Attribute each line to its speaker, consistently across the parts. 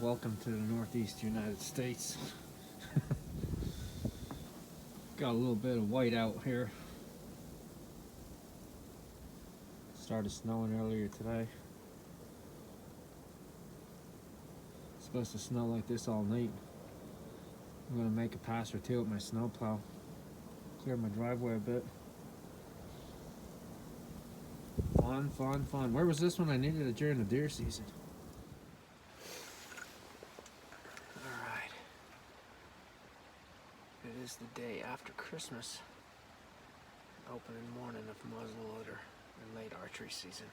Speaker 1: Welcome to the Northeast United States. Got a little bit of white out here. Started snowing earlier today. It's supposed to snow like this all night. I'm gonna make a pass or two with my snowplow. Clear my driveway a bit. Fun. Where was this when I needed it during the deer season? Alright. It is the day after Christmas. Opening morning of muzzleloader and late archery season.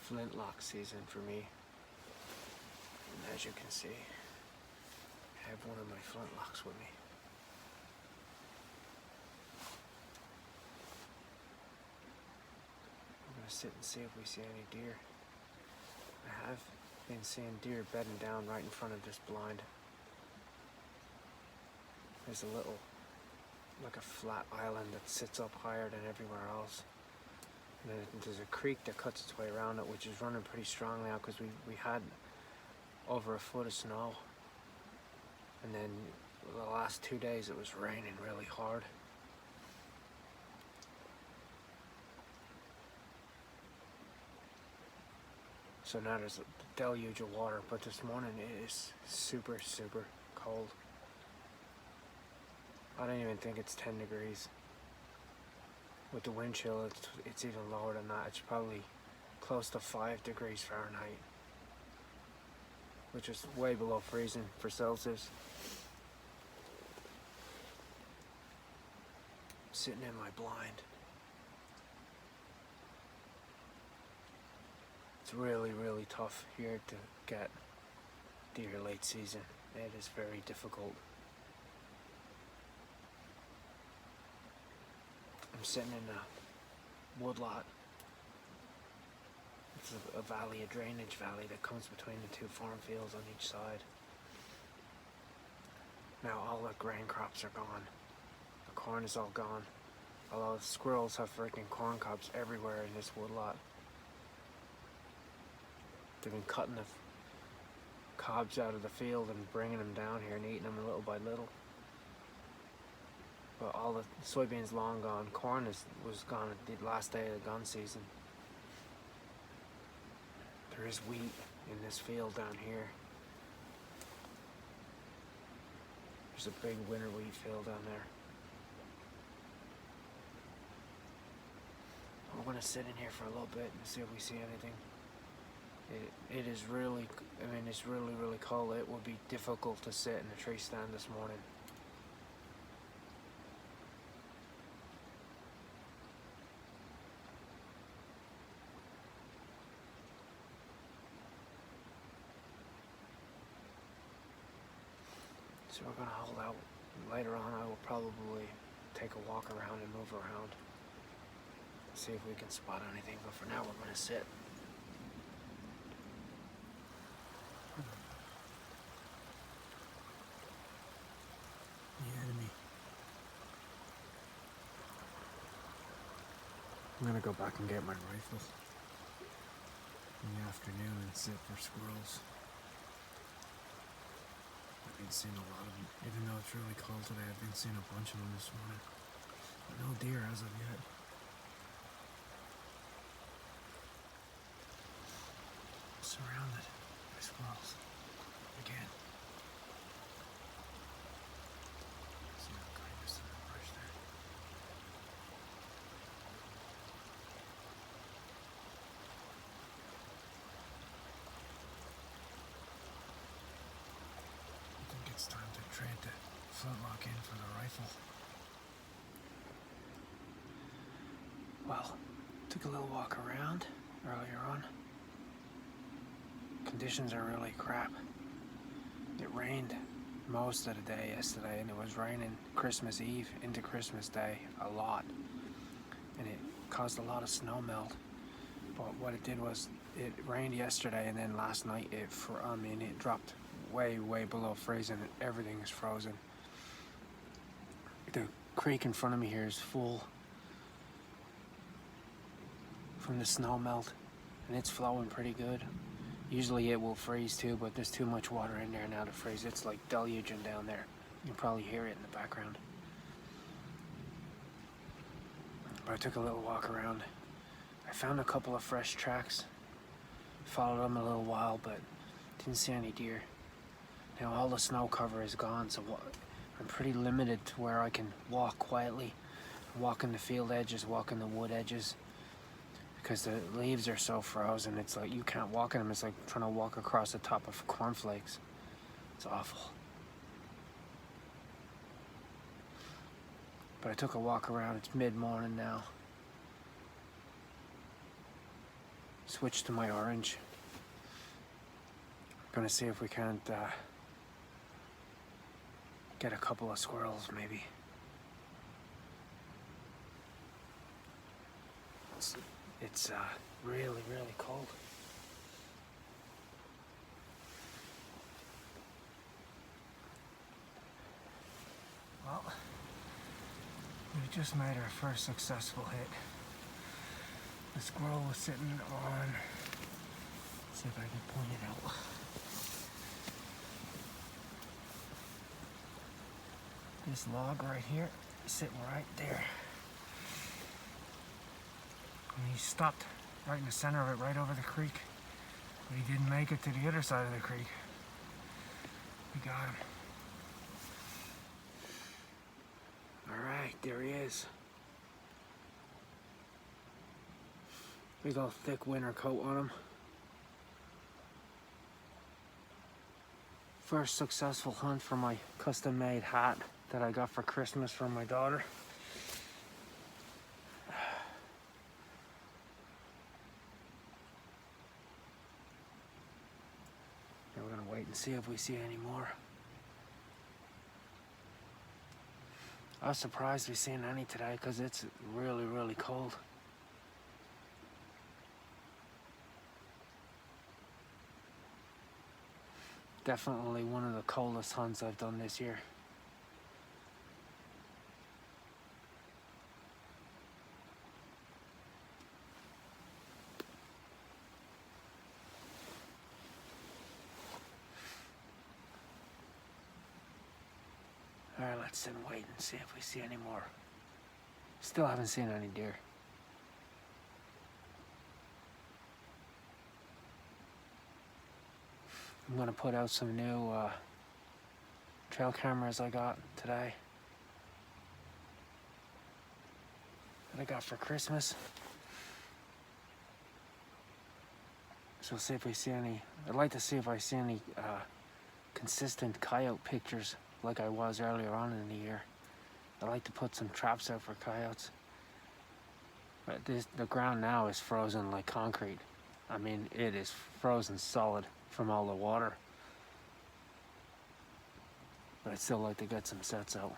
Speaker 1: Flintlock season for me. And as you can see, I have one of my flintlocks with me. I'm gonna sit and see if we see any deer. I have been seeing deer bedding down right in front of this blind. There's a little, like a flat island that sits up higher than everywhere else. And then there's a creek that cuts its way around it, which is running pretty strongly out because we had over a foot of snow. And then the last 2 days it was raining really hard. So now there's a deluge of water, but this morning it is super cold. I don't even think it's 10 degrees. With the wind chill, it's even lower than that. It's probably close to 5 degrees Fahrenheit, which is way below freezing for Celsius. I'm sitting in my blind. It's really tough here to get deer late season. It is very difficult. I'm sitting in a woodlot. It's a valley, a drainage valley that comes between the two farm fields on each side. Now all the grain crops are gone. The corn is all gone. Although the squirrels have freaking corn cobs everywhere in this woodlot. They've been cutting the cobs out of the field and bringing them down here and eating them little by little. But all the soybeans long gone. Corn was gone at the last day of the gun season. There is wheat in this field down here. There's a big winter wheat field down there. I'm gonna sit in here for a little bit and see if we see anything. It is really, it's really cold. It would be difficult to sit in a tree stand this morning. So we're gonna hold out. Later on I will probably take a walk around and move around. See if we can spot anything, but for now we're gonna sit. The enemy. I'm gonna go back and get my rifle in the afternoon and sit for squirrels. I've been seeing a lot of them. Even though it's really cold today, I've been seeing a bunch of them this morning. But no deer as of yet. Surrounded by squirrels. Again. See how kind of in the brush there. I think it's time to trade the flintlock in for the rifle. Well, took a little walk around earlier on. Conditions are really crap. It rained most of the day yesterday, and it was raining Christmas Eve into Christmas Day a lot, and it caused a lot of snow melt. But what it did was it rained yesterday, and then last night it dropped way below freezing, and everything is frozen. The creek in front of me here is full from the snow melt, and it's flowing pretty good. Usually it will freeze too, but there's too much water in there now to freeze. It's like deluging down there. You can probably hear it in the background. But I took a little walk around. I found a couple of fresh tracks. Followed them a little while, but didn't see any deer. Now all the snow cover is gone, so I'm pretty limited to where I can walk quietly. Walk in the field edges, walk in the wood edges. Because the leaves are so frozen, it's like you can't walk in them. It's like trying to walk across the top of cornflakes. It's awful. But I took a walk around. It's mid-morning now. Switched to my orange. Gonna see if we can't get a couple of squirrels maybe. It's really, really cold. Well, we just made our first successful hit. The squirrel was sitting on, let's see if I can point it out. This log right here, sitting right there. And he stopped right in the center of it, right over the creek. But he didn't make it to the other side of the creek. We got him. Alright, there he is. Big old thick winter coat on him. First successful hunt for my custom made hat that I got for Christmas from my daughter. And we're gonna wait and see if we see any more. I was surprised we seen any today because it's really, really cold. Definitely one of the coldest hunts I've done this year. Alright, let's sit and wait and see if we see any more. Still haven't seen any deer. I'm gonna put out some new trail cameras I got today. That I got for Christmas. So see if we see any. I'd like to see if I see any consistent coyote pictures like I was earlier on in the year. I'd like to put some traps out for coyotes. But the ground now is frozen like concrete. I mean, it is frozen solid from all the water. But I'd still like to get some sets out.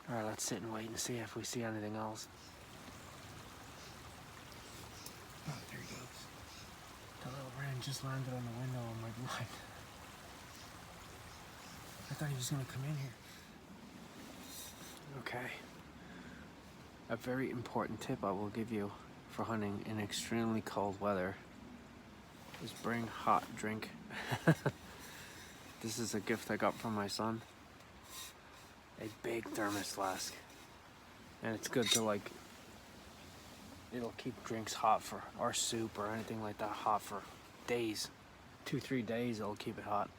Speaker 1: Alright, let's sit and wait and see if we see anything else. Oh, there he goes. The little rain just landed on the window on my blind. I thought he was gonna come in here. Okay. A very important tip I will give you for hunting in extremely cold weather is bring hot drink. This is a gift I got from my son. A big thermos flask. And it's good to like, it'll keep drinks hot for, or soup or anything like that hot for days. 2-3 days it'll keep it hot.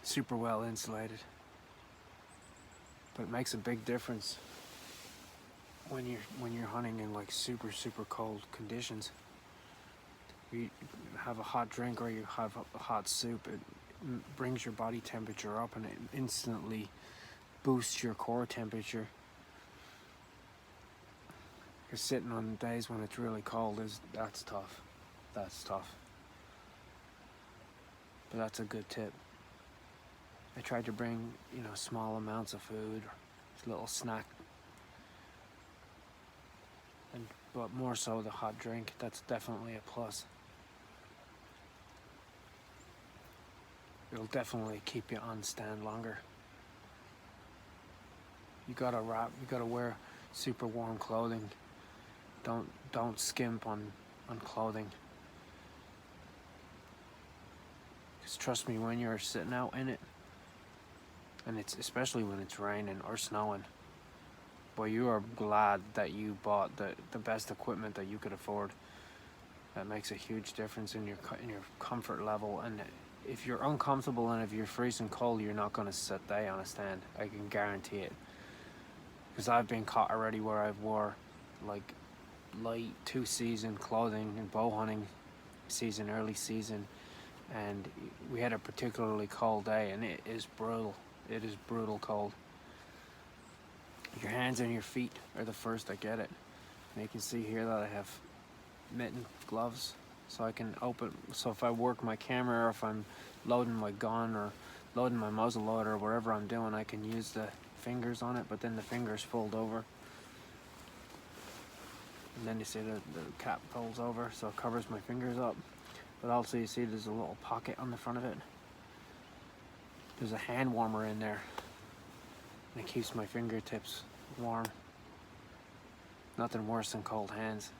Speaker 1: Super well insulated. But it makes a big difference when you're hunting in like super cold conditions. You have a hot drink or you have a hot soup, it brings your body temperature up and it instantly boosts your core temperature. Because sitting on days when it's really cold that's tough. That's tough. But that's a good tip. I tried to bring, small amounts of food, a little snack, but more so the hot drink. That's definitely a plus. It'll definitely keep you on stand longer. You gotta wear super warm clothing. Don't skimp on clothing. Because trust me, when you're sitting out in it, and it's especially when it's raining or snowing, boy, you are glad that you bought the best equipment that you could afford. That makes a huge difference in your comfort level. And if you're uncomfortable and if you're freezing cold, you're not going to stay on a stand. I can guarantee it. Because I've been caught already where I've wore like light 2-season clothing in bow hunting season, early season, and we had a particularly cold day, and it is brutal. It is brutal cold. Your hands and your feet are the first that get it. And you can see here that I have mitten gloves, so I can open. So if I work my camera, or if I'm loading my gun or loading my muzzleloader or whatever I'm doing, I can use the fingers on it, but then the fingers fold over, and then you see the cap folds over, so it covers my fingers up. But also you see there's a little pocket on the front of it. There's a hand warmer in there, and it keeps my fingertips warm. Nothing worse than cold hands.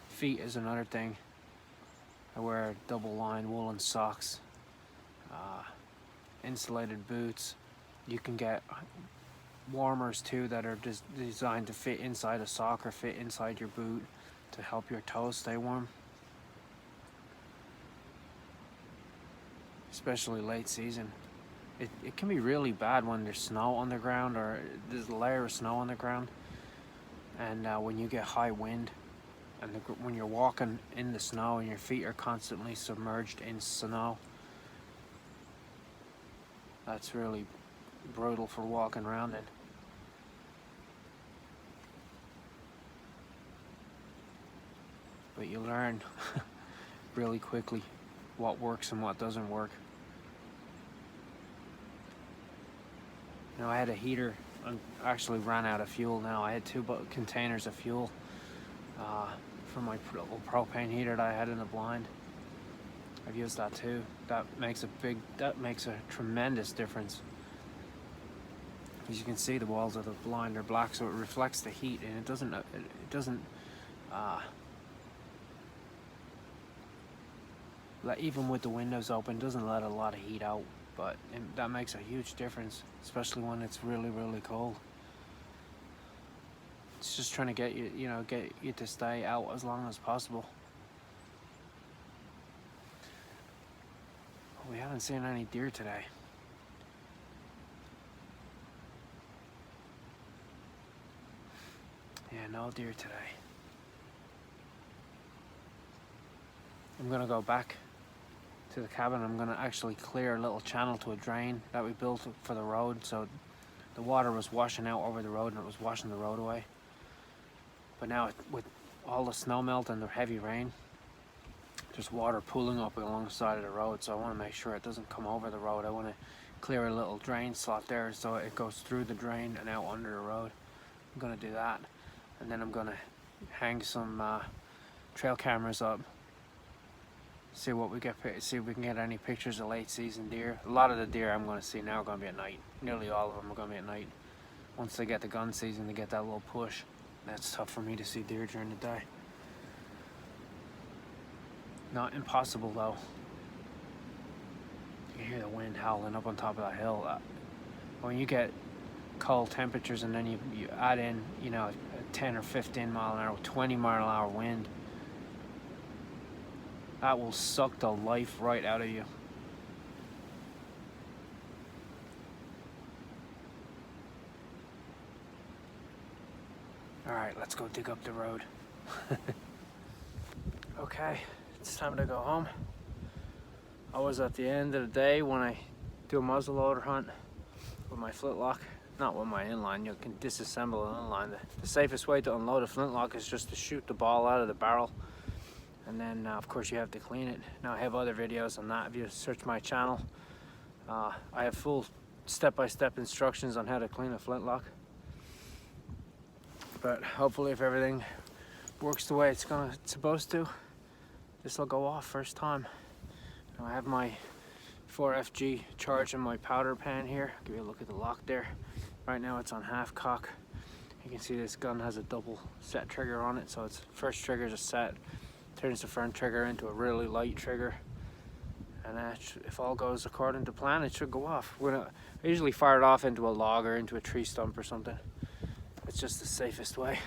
Speaker 1: Feet is another thing. I wear double line woolen socks, insulated boots. You can get warmers too that are just designed to fit inside a sock or fit inside your boot to help your toes stay warm. Especially late season. It can be really bad when there's snow on the ground, or there's a layer of snow on the ground, and when you get high wind, and when you're walking in the snow and your feet are constantly submerged in snow, that's really brutal for walking around in. But you learn really quickly what works and what doesn't work. You know, I had a heater, I actually ran out of fuel now. I had 2 containers of fuel for my propane heater that I had in the blind. I've used that too. That makes a tremendous difference. As you can see, the walls of the blind are black, so it reflects the heat, and it doesn't even with the windows open, doesn't let a lot of heat out. But that makes a huge difference, especially when it's really, really cold. It's just trying to get you to stay out as long as possible. We haven't seen any deer today. Yeah, no deer today. I'm gonna go back to the cabin. I'm gonna actually clear a little channel to a drain that we built for the road, so the water was washing out over the road and it was washing the road away. But now with all the snow melt and the heavy rain, there's water pooling up along the side of the road, so I want to make sure it doesn't come over the road. I want to clear a little drain slot there so it goes through the drain and out under the road. I'm gonna do that, and then I'm gonna hang some trail cameras up. See if we can get any pictures of late season deer. A lot of the deer I'm going to see now are going to be at night. Nearly all of them are going to be at night. Once they get the gun season, they get that little push. That's tough for me to see deer during the day. Not impossible though. You can hear the wind howling up on top of that hill. When you get cold temperatures and then you add in, a 10 or 15 mile an hour, 20 mile an hour wind, that will suck the life right out of you. All right, let's go dig up the road. Okay, it's time to go home. Always at the end of the day when I do a muzzleloader hunt with my flintlock, not with my inline, you can disassemble an inline. The safest way to unload a flintlock is just to shoot the ball out of the barrel. And then of course you have to clean it. Now I have other videos on that. If you search my channel, I have full step-by-step instructions on how to clean a flintlock. But hopefully if everything works the way it's supposed to, this will go off first time. Now I have my 4FG charge in my powder pan here. Give you a look at the lock there. Right now it's on half cock. You can see this gun has a double set trigger on it, so its first trigger is a set. Turns the front trigger into a really light trigger, And if all goes according to plan, it should go off. I usually fire it off into a log or into a tree stump or something. It's just the safest way.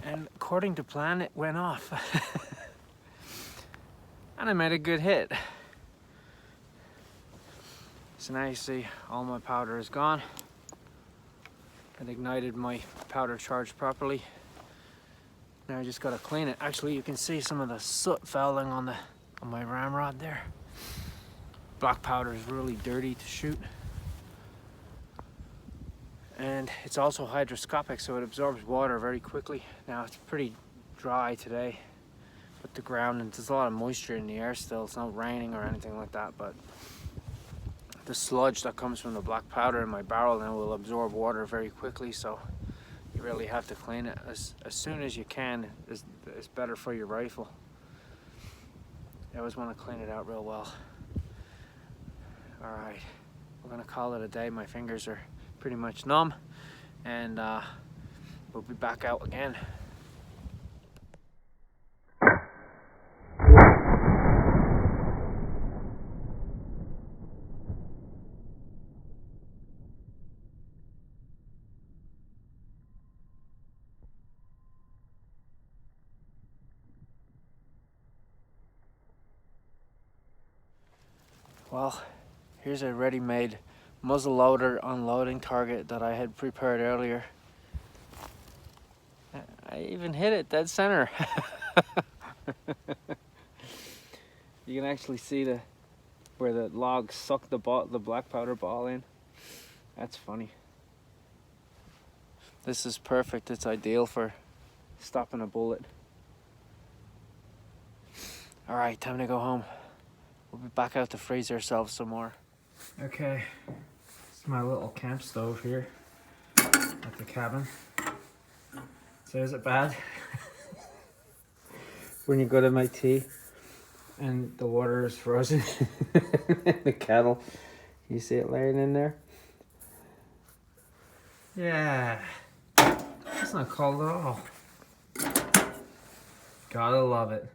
Speaker 1: And according to plan, it went off. And I made a good hit. So now you see all my powder is gone. It ignited my powder charge properly. Now I just gotta clean it. Actually, you can see some of the soot fouling on my ramrod there. Black powder is really dirty to shoot. And it's also hydroscopic, so it absorbs water very quickly. Now it's pretty dry today, but the ground, and there's a lot of moisture in the air still. It's not raining or anything like that, but the sludge that comes from the black powder in my barrel now will absorb water very quickly, so you really have to clean it as soon as you can. It's better for your rifle. You always want to clean it out real well. All right, we're gonna call it a day. My fingers are pretty much numb, and we'll be back out again. Well, here's a ready-made muzzleloader unloading target that I had prepared earlier. I even hit it dead center. You can actually see where the log sucked the black powder ball in. That's funny. This is perfect. It's ideal for stopping a bullet. All right, time to go home. We'll be back out to freeze ourselves some more. Okay, it's my little camp stove here at the cabin. So is it bad? When you go to make tea and the water is frozen in the kettle, you see it laying in there? Yeah, it's not cold at all. Gotta love it.